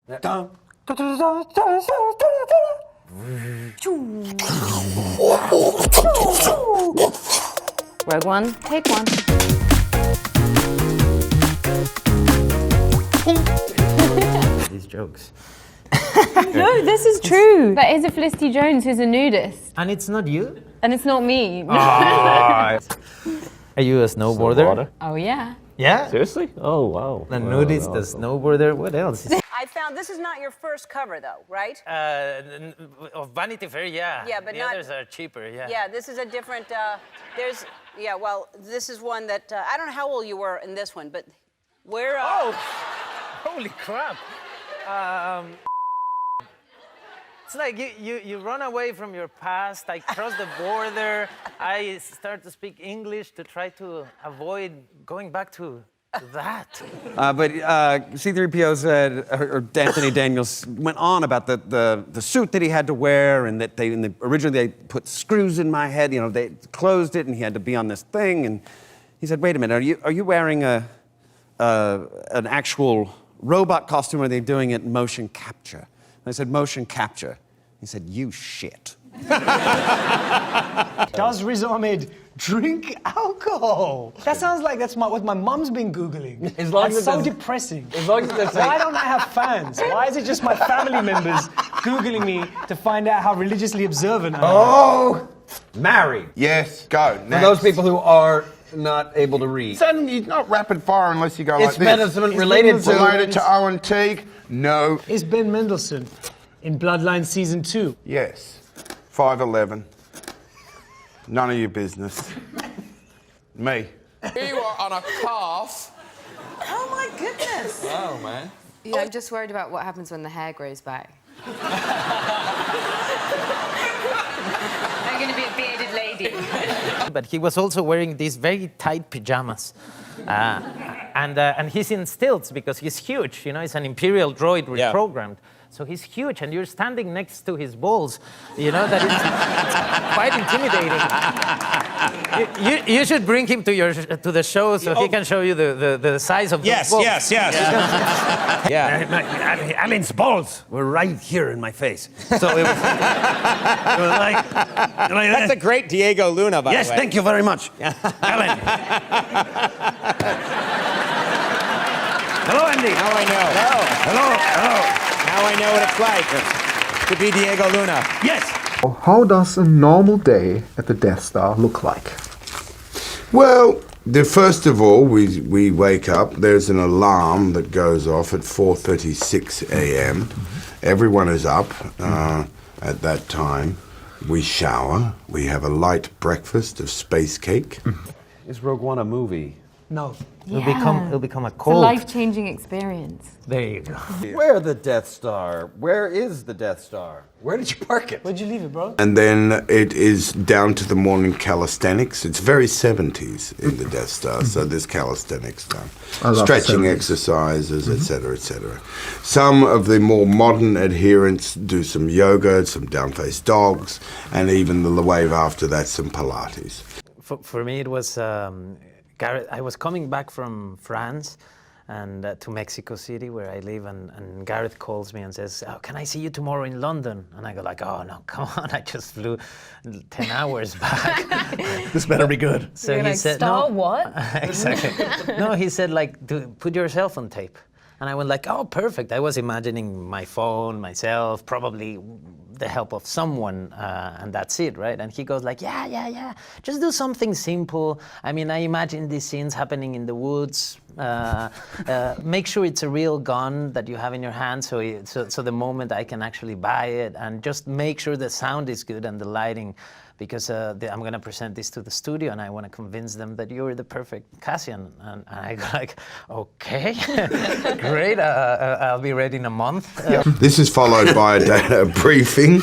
Rogue One, take one. These jokes. No, this is true. But here's a Felicity Jones who's a nudist. And it's not you? And it's not me. Are you a snowboarder? Oh, yeah. Yeah? Seriously? Oh, wow. A nudist, a snowboarder, what else? I found this is not your first cover, though, right? Of Vanity Fair, yeah. Yeah, but the not- others are cheaper, yeah. Yeah, this is a different. This is one that I don't know how old you were in this one, but where? Oh, holy crap! It's like you run away from your past. I cross the border. I start to speak English to try to avoid going back to that. But C-3PO said, or Anthony Daniels went on about the suit that he had to wear, and that originally they put screws in my head. You know, they closed it, and he had to be on this thing. And he said, "Wait a minute, are you wearing an actual robot costume, or are they doing it in motion capture?" And I said, "Motion capture." He said, "You shit." Does Riz Ahmed drink alcohol? That sounds like what my mum's been Googling. As long That's as so there's- depressing. As long as there's Why don't I have fans? Why is it just my family members Googling me to find out how religiously observant I am? Oh, married. Yes, go. For Next. those people who are not able to read. Suddenly, not rapid fire unless you go It's like this. Mendelsohn related to... Related to Owen Teague? No. Is Ben Mendelsohn in Bloodline Season 2? Yes. 5'11". None of your business. Me. You are on a calf. Oh my goodness! Oh, man. Yeah, I'm just worried about what happens when the hair grows back. I'm going to be a bearded lady. But he was also wearing these very tight pajamas. And he's in stilts because he's huge. You know, he's an Imperial droid reprogrammed. So he's huge, and you're standing next to his balls. You know, that it's quite intimidating. You should bring him to the show so he can show you the size of those balls. Yes. Yeah. Alien's balls were right here in my face. So it was like That's a great Diego Luna, by the way. Yes, thank you very much. Alan. Hello, Andy. Now I know. Hello. Now I know what it's like to be Diego Luna. Yes. How does a normal day at the Death Star look like? Well, first of all, we wake up. There's an alarm that goes off at 4:36 a.m. Everyone is up at that time. We shower. We have a light breakfast of space cake. Is Rogue One a movie? No. It'll become a It's a cult. life-changing experience. There you go. Where the Death Star? Where is the Death Star? Where did you park it? Where'd you leave it, bro? And then it is down to the morning calisthenics. It's very 70s in the Death Star, so there's calisthenics done. I love Stretching 70s. exercises, etc., etc. Some of the more modern adherents do some yoga, some down-faced dogs, and even the wave after that, some Pilates. For me, it was Gareth. I was coming back from France and to Mexico City, where I live, and Gareth calls me and says, "Oh, can I see you tomorrow in London?" And I go like, "Oh no, come on! I just flew 10 hours back." This better be good. So You're he like, said, "Star "No." what?" Exactly. No, he said like, put yourself on tape. And I went like, "Oh, perfect." I was imagining my phone, myself, probably the help of someone, and that's it, right? And he goes like, yeah. Just do something simple. I mean, I imagine these scenes happening in the woods. Make sure it's a real gun that you have in your hand, so the moment I can actually buy it, and just make sure the sound is good and the lighting, because I'm going to present this to the studio, and I want to convince them that you're the perfect Cassian. And I go like, okay, great, I'll be ready in a month. This is followed by a briefing,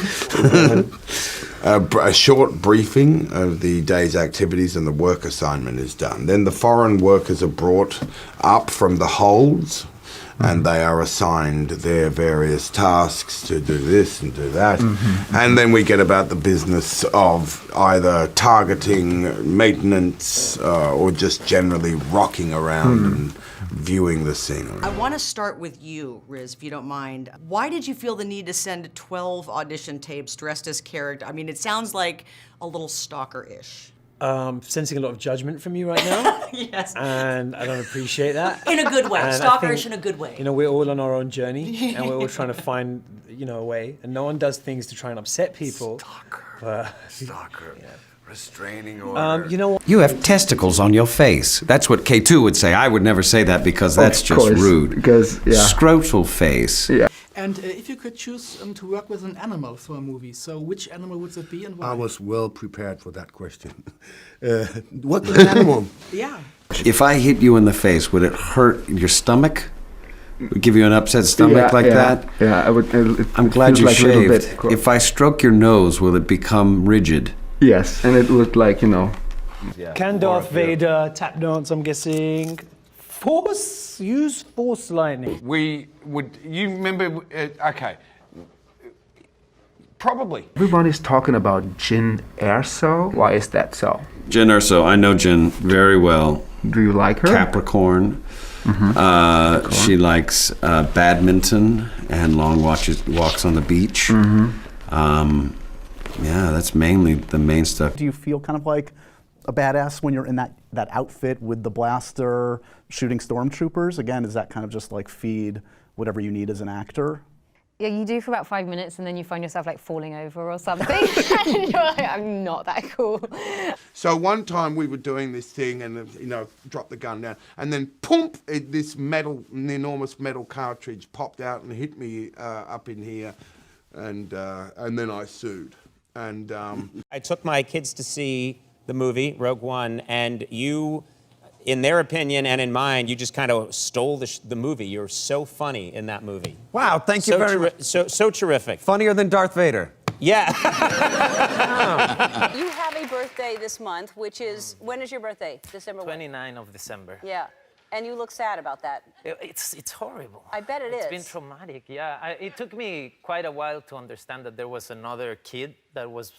a short briefing of the day's activities, and the work assignment is done. Then the foreign workers are brought up from the holds, and they are assigned their various tasks to do this and do that. And then we get about the business of either targeting, maintenance, or just generally rocking around viewing the scenery. I want to start with you, Riz, if you don't mind. Why did you feel the need to send 12 audition tapes dressed as character? I mean, it sounds like a little stalker-ish. Sensing a lot of judgment from you right now. Yes. And I don't appreciate that. In a good way. And I Stalkerish think, in a good way. You know, we're all on our own journey, and we're all trying to find, a way. And no one does things to try and upset people. Stalker. Yeah. Restraining order. You know what? You have testicles on your face. That's what K2 would say. I would never say that because that's just rude. Because, yeah. Scrotal face. Yeah. And if you could choose to work with an animal for a movie, so which animal would it be and why? I was well prepared for that question. Work with an animal? Yeah. If I hit you in the face, would it hurt your stomach? Would give you an upset stomach that? Yeah, I would. I'm glad you like shaved. If I stroke your nose, will it become rigid? Yes, and it would Can Darth Vader tap dance, I'm guessing? Use force lightning. You remember, okay. Probably. Everybody's talking about Jyn Erso. Why is that so? Jyn Erso, I know Jyn very well. Do you like her? Capricorn. She likes badminton and long walks on the beach. Yeah, that's mainly the main stuff. Do you feel kind of like a badass when you're in that outfit with the blaster shooting stormtroopers? Again, does that kind of just like feed whatever you need as an actor? Yeah, you do for about 5 minutes, and then you find yourself like falling over or something. And you're like, I'm not that cool. So one time we were doing this thing and, dropped the gun down, and then poof, this enormous metal cartridge popped out and hit me up in here, and then I sued. And I took my kids to see the movie, Rogue One, and you, in their opinion and in mine, you just kind of stole the movie. You're so funny in that movie. Wow, thank you very much. So terrific. Funnier than Darth Vader. Yeah. You have a birthday this month, which is, when is your birthday? December what? 29th of December. Yeah. And you look sad about that. It's horrible. I bet it is. It's been traumatic, yeah. It took me quite a while to understand that there was another kid that was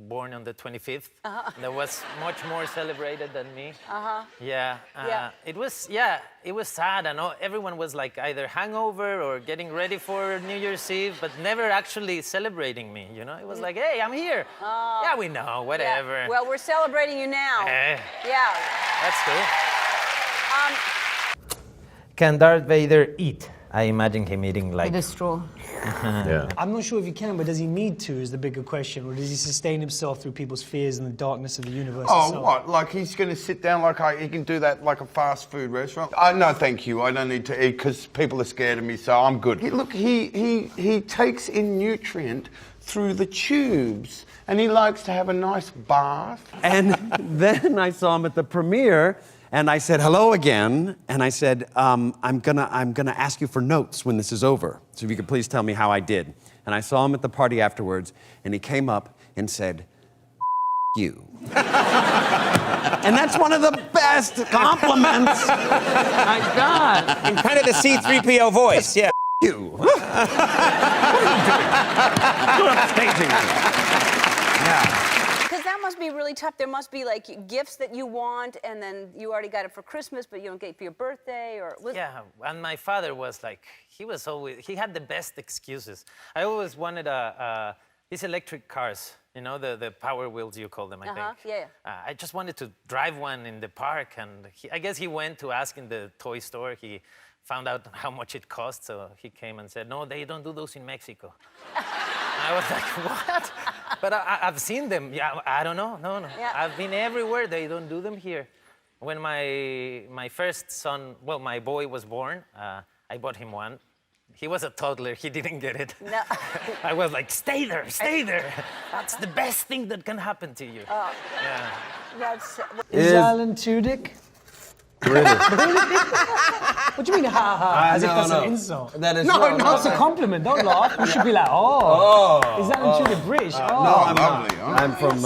born on the 25th. That was much more celebrated than me. Yeah. It was sad. I know everyone was like either hangover or getting ready for New Year's Eve, but never actually celebrating me, It was like, hey, I'm here. Yeah, we know, whatever. Yeah. Well, we're celebrating you now. Yeah. That's cool. Can Darth Vader eat? I imagine him eating like... With a straw. Yeah. I'm not sure if he can, but does he need to is the bigger question, or does he sustain himself through people's fears and the darkness of the universe itself? What? Like he's going to sit down he can do that like a fast food restaurant? No, thank you. I don't need to eat because people are scared of me, so I'm good. Look, he takes in nutrient through the tubes, and he likes to have a nice bath. And then I saw him at the premiere. And I said, hello again. And I said, I'm gonna ask you for notes when this is over. So if you could please tell me how I did. And I saw him at the party afterwards, and he came up and said, you. And that's one of the best compliments I got. In kind of the C-3PO voice, yeah. You. What are you doing? You're upstaging me. Yeah. Because that must be really tough. There must be like gifts that you want, and then you already got it for Christmas, but you don't get it for your birthday, or... Yeah, and my father was like, he had the best excuses. I always wanted these electric cars, the Power Wheels you call them, I think. Yeah. I just wanted to drive one in the park, and I guess he went to ask in the toy store. He found out how much it cost, so he came and said, no, they don't do those in Mexico. I was like, what? But I've seen them. Yeah, I don't know. No. Yeah. I've been everywhere. They don't do them here. When my first son, my boy was born, I bought him one. He was a toddler. He didn't get it. No. I was like, stay there. That's the best thing that can happen to you. Oh. Yeah. Is Alan Tudyk? Really? What do you mean, ha ha? As if that's an insult. That is no, it's a compliment. Don't laugh. You should be like, oh. Is Alan Tudyk British? No, I'm lovely. I'm from.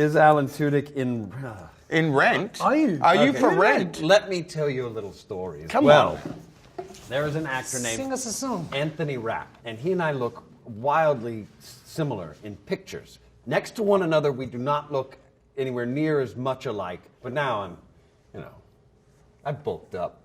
Is Alan Tudyk in Rent? Are you? Are you for Rent? Let me tell you a little story. Come on. There is an actor Sing named us a song. Anthony Rapp, and he and I look wildly similar in pictures. Next to one another, we do not look anywhere near as much alike. But now I bulked up.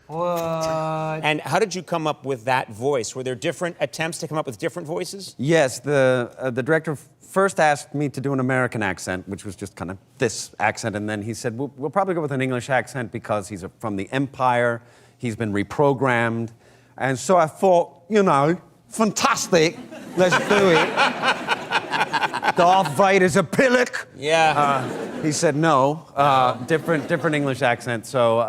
What? And how did you come up with that voice? Were there different attempts to come up with different voices? Yes, the director first asked me to do an American accent, which was just kind of this accent, and then he said, we'll probably go with an English accent because he's from the Empire, he's been reprogrammed, and so I thought, you know, fantastic, let's do it. Darth Vader's a pillock. Yeah. He said no, different English accent, so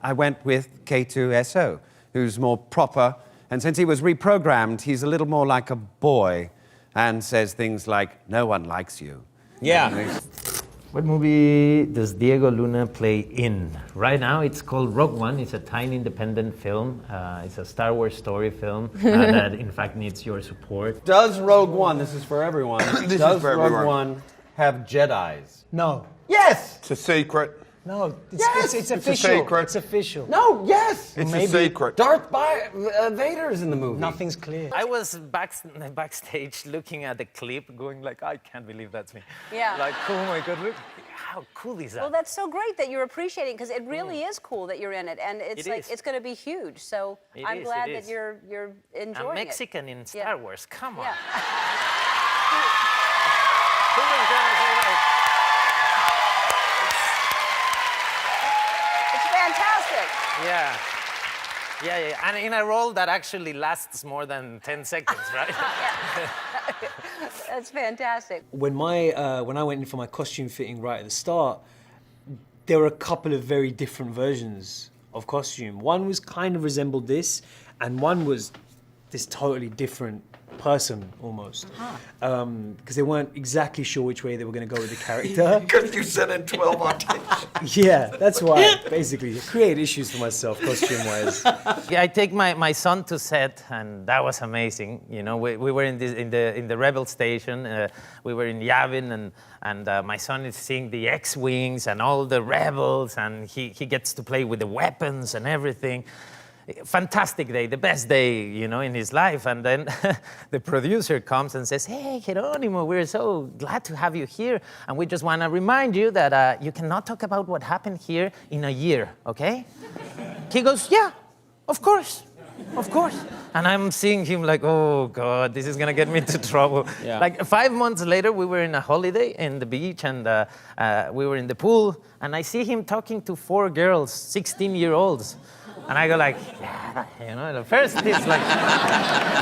I went with K2SO, who's more proper, and since he was reprogrammed, he's a little more like a boy, and says things like, no one likes you. Yeah. What movie does Diego Luna play in? Right now it's called Rogue One. It's a tiny independent film. It's a Star Wars story film that in fact needs your support. Does Rogue One, this is for everyone, does for Rogue everyone. One have Jedis? No. Yes! It's a secret. No, it's, Yes! it's It's a official. secret. It's official. No, yes! It's Maybe. a secret. Darth Vader's in the movie. Nothing's clear. I was backstage looking at the clip going like, I can't believe that's me. Yeah. Like, oh my God, look, how cool is that? Well, that's so great that you're appreciating because it really is cool that you're in it, and it's It like is. it's going to be huge. So It I'm is, glad it that is. you're enjoying I'm Mexican in Star Wars. Come on. Yeah. Who was gonna say that? It's fantastic. Yeah. Yeah. And in a role that actually lasts more than 10 seconds, right? That's fantastic. When I went in for my costume fitting right at the start, there were a couple of very different versions of costume. One was kind of resembled this, and one was this totally different person almost, because they weren't exactly sure which way they were going to go with the character. Because you sent in 12 auditions. Yeah, that's why basically I create issues for myself costume-wise. Yeah, I take my son to set, and that was amazing. You know, we were in the Rebel station. We were in Yavin, and my son is seeing the X-wings and all the rebels, and he gets to play with the weapons and everything. Fantastic day, the best day, you know, in his life. And then the producer comes and says, hey, Geronimo, we're so glad to have you here. And we just want to remind you that you cannot talk about what happened here in a year, okay? He goes, yeah, of course. And I'm seeing him like, oh, God, this is going to get me into trouble. Yeah. Like 5 months later, we were in a holiday in the beach, and we were in the pool. And I see him talking to 4 girls, 16-year-olds. And I go like, yeah, you know, the first is like,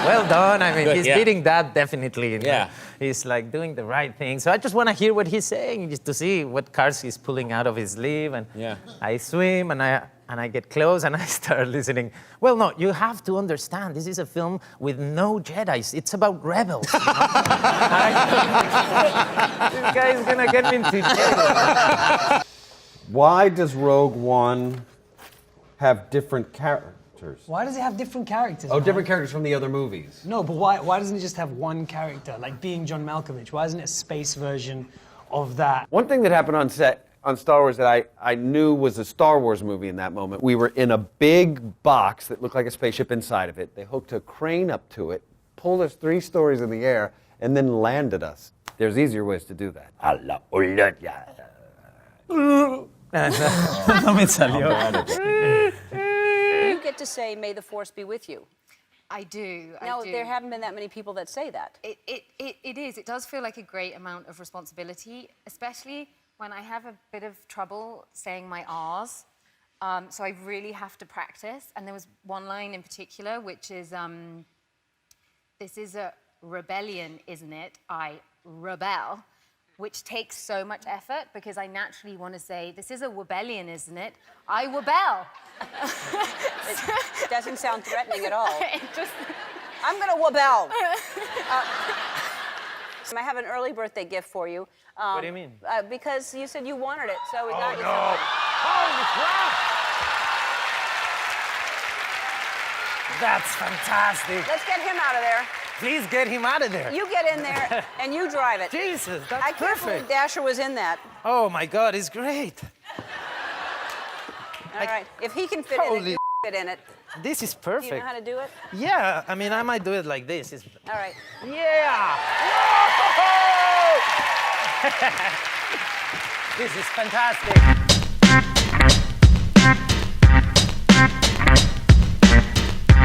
well done. I mean, Good, he's yeah. beating that definitely. You know? Yeah. He's like doing the right thing. So I just want to hear what he's saying, just to see what cards he's pulling out of his sleeve. And Yeah. I swim, and I get close, and I start listening. Well, no, you have to understand, this is a film with no Jedis. It's about rebels. You know? This guy is gonna get me into jail. Why does Rogue One have different characters? Why does it have different characters? Oh, man? different characters from the other movies. No, but why doesn't it just have one character, like being John Malkovich? Why isn't it a space version of that? One thing that happened on set on Star Wars that I knew was a Star Wars movie in that moment. We were in a big box that looked like a spaceship inside of it. They hooked a crane up to it, pulled us 3 stories in the air, and then landed us. There's easier ways to do that. No me salió. You get to say, "May the Force be with you." I do. Now, I do. there haven't been that many people that say that. It is. It does feel like a great amount of responsibility, especially when I have a bit of trouble saying my R's. So I really have to practice. And there was one line in particular, which is, this is a rebellion, isn't it? I rebel, which takes so much effort because I naturally want to say, this is a rebellion, isn't it? I rebel. It doesn't sound threatening at all. It just... I'm going to rebel. I have an early birthday gift for you. What do you mean? Because you said you wanted it, so we got you no. something. Holy crap! That's fantastic. Let's get him out of there. Please get him out of there. You get in there and you drive it. Jesus, that's I can't believe perfect. Dasher was in that. Oh my God, it's great. All right. If he can fit in it, Holy you fit in it. This is Do perfect. you know how to do it? Yeah, I mean, I might do it like this. All right. Yeah! This is fantastic.